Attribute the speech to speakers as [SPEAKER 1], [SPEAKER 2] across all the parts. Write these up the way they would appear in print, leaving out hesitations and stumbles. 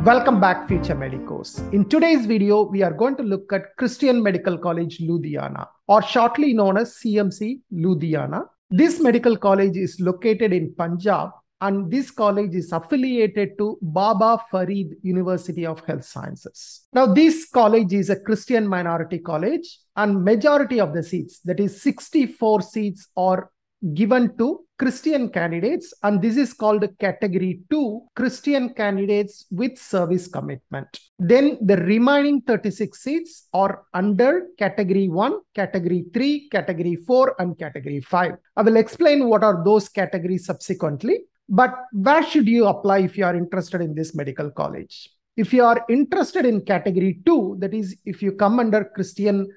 [SPEAKER 1] Welcome back, future medicos. In today's video, we are going to look at Christian Medical College Ludhiana, or shortly known as CMC Ludhiana. This medical college is located in Punjab, and this college is affiliated to Baba Farid University of Health Sciences. Now, this college is a Christian minority college, and majority of the seats, that is 64 seats, are given to Christian candidates, and this is called category 2, Christian candidates with service commitment. Then the remaining 36 seats are under category 1, category 3, category 4 and category 5. I will explain what are those categories subsequently, but where should you apply if you are interested in this medical college? If you are interested in category 2, that is if you come under Christian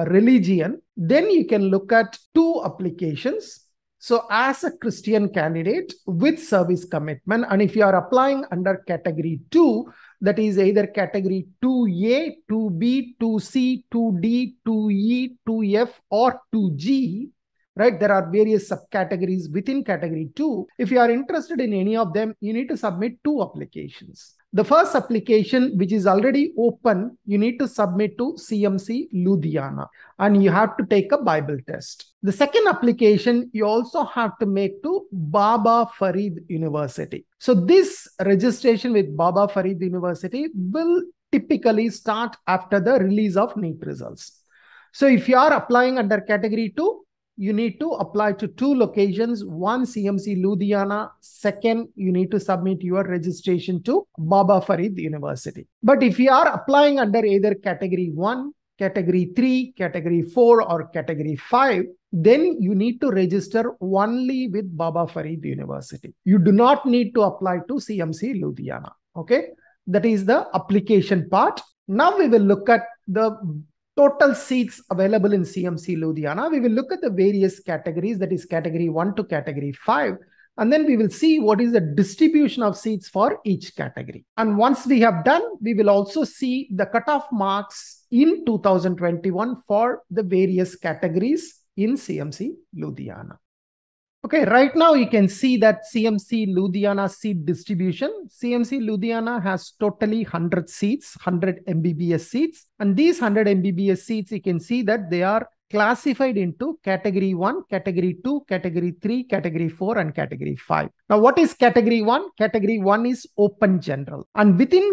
[SPEAKER 1] religion, then you can look at 2 applications. So as a Christian candidate with service commitment, and if you are applying under category 2, that is either category 2A, 2B, 2C, 2D, 2E, 2F or 2G, right? There are various subcategories within category 2. If you are interested in any of them, you need to submit 2 applications. The first application, which is already open, you need to submit to CMC Ludhiana, and you have to take a Bible test. The second application, you also have to make to Baba Farid University. So this registration with Baba Farid University will typically start after the release of NEET results. So if you are applying under category 2, you need to apply to 2 locations. One, CMC Ludhiana. Second, you need to submit your registration to Baba Farid University. But if you are applying under either category 1, category 3, category 4 or category 5, then you need to register only with Baba Farid University. You do not need to apply to CMC Ludhiana. Okay, that is the application part. Now we will look at the total seats available in CMC Ludhiana. We will look at the various categories, that is category 1 to category 5. And then we will see what is the distribution of seats for each category. And once we have done, we will also see the cutoff marks in 2021 for the various categories in CMC Ludhiana. Okay, right now you can see that CMC Ludhiana seat distribution. CMC Ludhiana has totally 100 seats, 100 MBBS seats. And these 100 MBBS seats, you can see that they are classified into category 1, category 2, category 3, category 4 and category 5. Now, what is category 1? Category 1 is open general. And within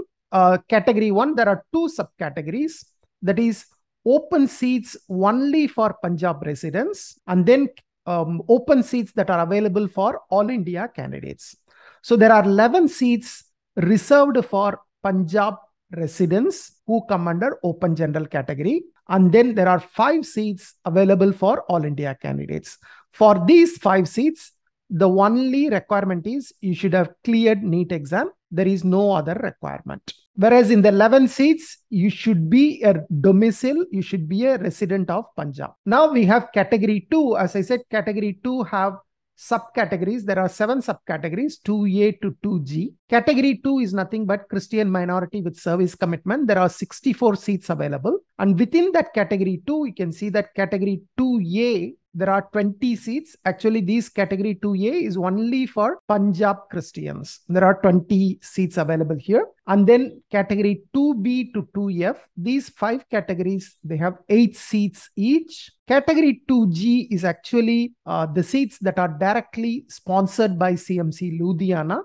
[SPEAKER 1] category 1, there are 2 subcategories. That is open seats only for Punjab residents, and then open seats that are available for all India candidates. So there are 11 seats reserved for Punjab residents who come under open general category. And then there are 5 seats available for all India candidates. For these 5 seats, the only requirement is you should have cleared NEET exam. There is no other requirement. Whereas in the 11 seats, you should be a domicile, you should be a resident of Punjab. Now we have category 2. As I said, category 2 have subcategories. There are 7 subcategories, 2A to 2G. Category 2 is nothing but Christian minority with service commitment. There are 64 seats available. And within that category 2, you can see that category 2A, there are 20 seats. Actually, this category 2A is only for Punjab Christians. There are 20 seats available here. And then category 2B to 2F, these 5 categories, they have 8 seats each. Category 2G is actually the seats that are directly sponsored by CMC Ludhiana.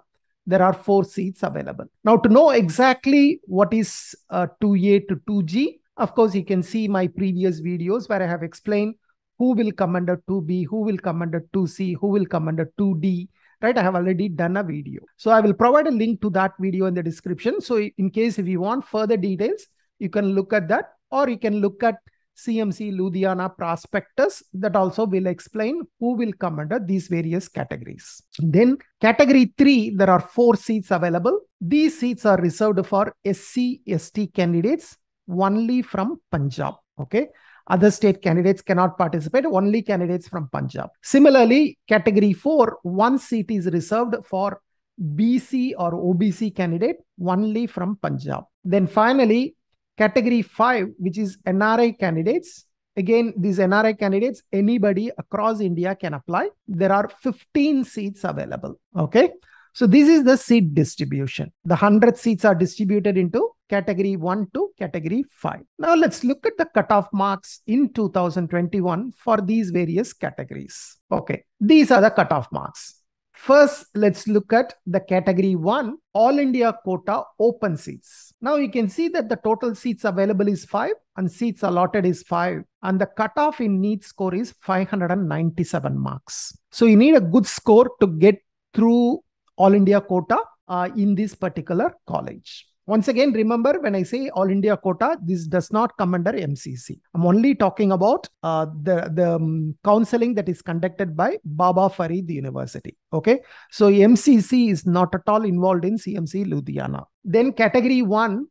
[SPEAKER 1] There are 4 seats available. Now, to know exactly what is 2A to 2G, of course, you can see my previous videos where I have explained who will come under 2B, who will come under 2C, who will come under 2D, right? I have already done a video. So I will provide a link to that video in the description. So in case if you want further details, you can look at that, or you can look at CMC Ludhiana prospectus that also will explain who will come under these various categories. Then category 3, there are 4 seats available. These seats are reserved for SC, ST candidates only from Punjab. Okay. Other state candidates cannot participate, only candidates from Punjab. Similarly, category 4, 1 seat is reserved for BC or OBC candidate only from Punjab. Then finally, category 5, which is NRI candidates, Again, these NRI candidates, anybody across India can apply. There are 15 seats available. Okay. So this is the seat distribution. The 100 seats are distributed into category 1 to category 5. Now let's look at the cutoff marks in 2021 for these various categories. Okay, these are the cutoff marks. First, let's look at the category 1, All India Quota open seats. Now you can see that the total seats available is 5 and seats allotted is 5. And the cutoff in NEET score is 597 marks. So you need a good score to get through All India Quota in this particular college. Once again, remember when I say All India Quota, this does not come under MCC. I'm only talking about the counseling that is conducted by Baba Farid University. Okay, so MCC is not at all involved in CMC Ludhiana. Then category 1,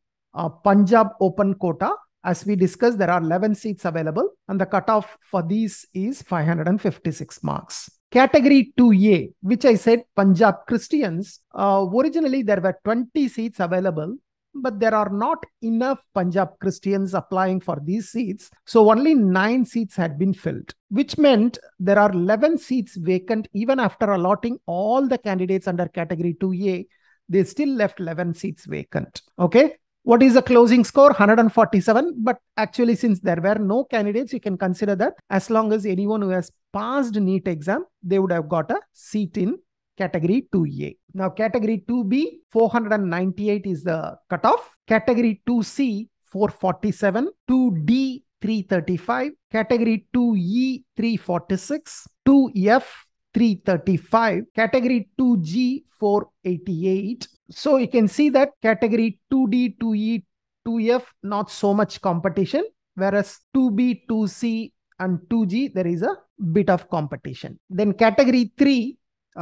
[SPEAKER 1] Punjab open quota. As we discussed, there are 11 seats available and the cutoff for these is 556 marks. Category 2A, which I said Punjab Christians, originally there were 20 seats available, but there are not enough Punjab Christians applying for these seats. So only 9 seats had been filled, which meant there are 11 seats vacant even after allotting all the candidates under category 2A. They still left 11 seats vacant. Okay. What is the closing score? 147. But actually, since there were no candidates, you can consider that as long as anyone who has passed NEET exam, they would have got a seat in category 2A. Now, category 2B, 498 is the cutoff. Category 2C, 447. 2D, 335. Category 2E, 346. 2F, 335. Category 2G, 488. So you can see that category 2D, 2E, 2F, not so much competition, whereas 2B, 2C and 2G, there is a bit of competition. Then category 3,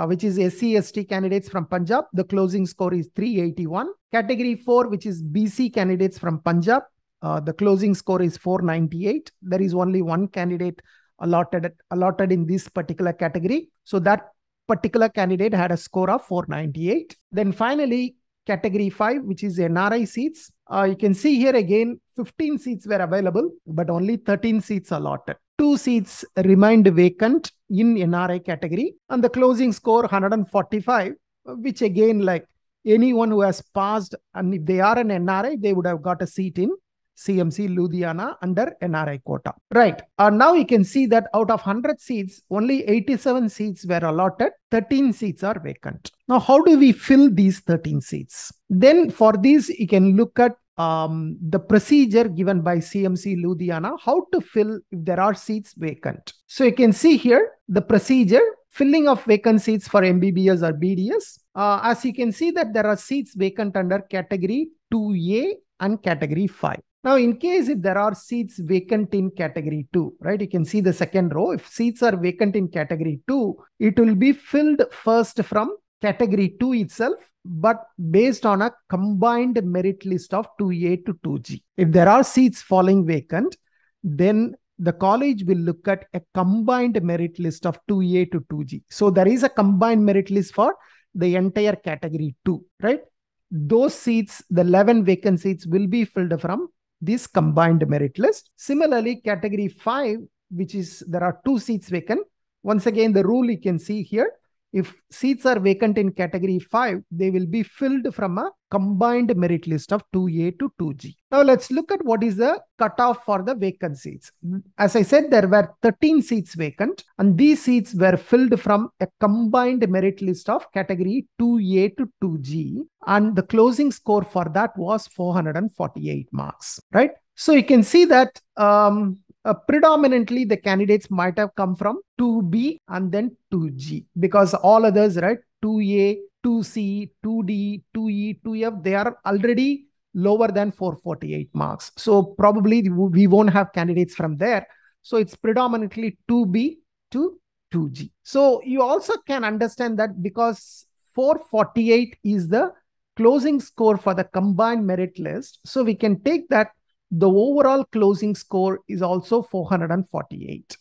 [SPEAKER 1] which is SC/ST candidates from Punjab, the closing score is 381. Category 4, which is BC candidates from Punjab, the closing score is 498. There is only one candidate allotted in this particular category. So that particular candidate had a score of 498. Then finally, category 5, which is NRI seats. You can see here again, 15 seats were available, but only 13 seats allotted. 2 seats remained vacant in NRI category and the closing score 145, which again, like anyone who has passed and if they are an NRI, they would have got a seat in CMC Ludhiana under NRI quota. Right. Now you can see that out of 100 seats, only 87 seats were allotted. 13 seats are vacant. Now, how do we fill these 13 seats? Then for these, you can look at the procedure given by CMC Ludhiana, how to fill if there are seats vacant. So you can see here the procedure, filling of vacant seats for MBBS or BDS. As you can see that there are seats vacant under category 2A and category 5. Now, in case if there are seats vacant in category 2, right, you can see the second row. If seats are vacant in category 2, it will be filled first from category 2 itself, but based on a combined merit list of 2A to 2G. If there are seats falling vacant, then the college will look at a combined merit list of 2A to 2G. So there is a combined merit list for the entire category 2, right? Those seats, the 11 vacant seats will be filled from this combined merit list. Similarly, category 5, which is there are 2 seats vacant. Once again, the rule you can see here, if seats are vacant in category 5, they will be filled from a combined merit list of 2A to 2G. Now let's look at what is the cutoff for the vacant seats. As I said, there were 13 seats vacant and these seats were filled from a combined merit list of category 2A to 2G. And the closing score for that was 448 marks, right? So you can see that predominantly the candidates might have come from 2B and then 2G because all others, right, 2A, 2C, 2D, 2E, 2F, they are already lower than 448 marks. So probably we won't have candidates from there. So it's predominantly 2B to 2G. So you also can understand that because 448 is the closing score for the combined merit list. So we can take that the overall closing score is also 448.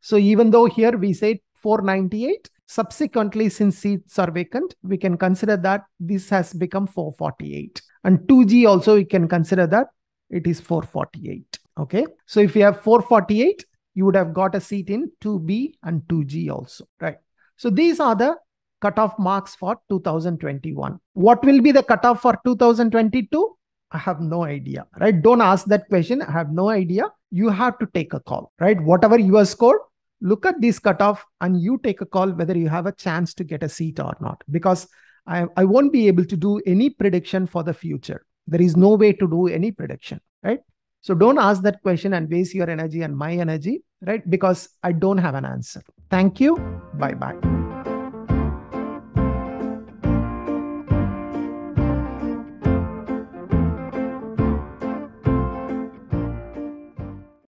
[SPEAKER 1] So even though here we say 498, subsequently since seats are vacant, we can consider that this has become 448. And 2G also we can consider that it is 448. Okay. So if you have 448, you would have got a seat in 2B and 2G also, right? So these are the cutoff marks for 2021. What will be the cutoff for 2022? I have no idea, right? Don't ask that question. I have no idea. You have to take a call, right? Whatever your score, look at this cutoff and you take a call whether you have a chance to get a seat or not, because I won't be able to do any prediction for the future. There is no way to do any prediction, right? So don't ask that question and waste your energy and my energy, right? Because I don't have an answer. Thank you. Bye-bye.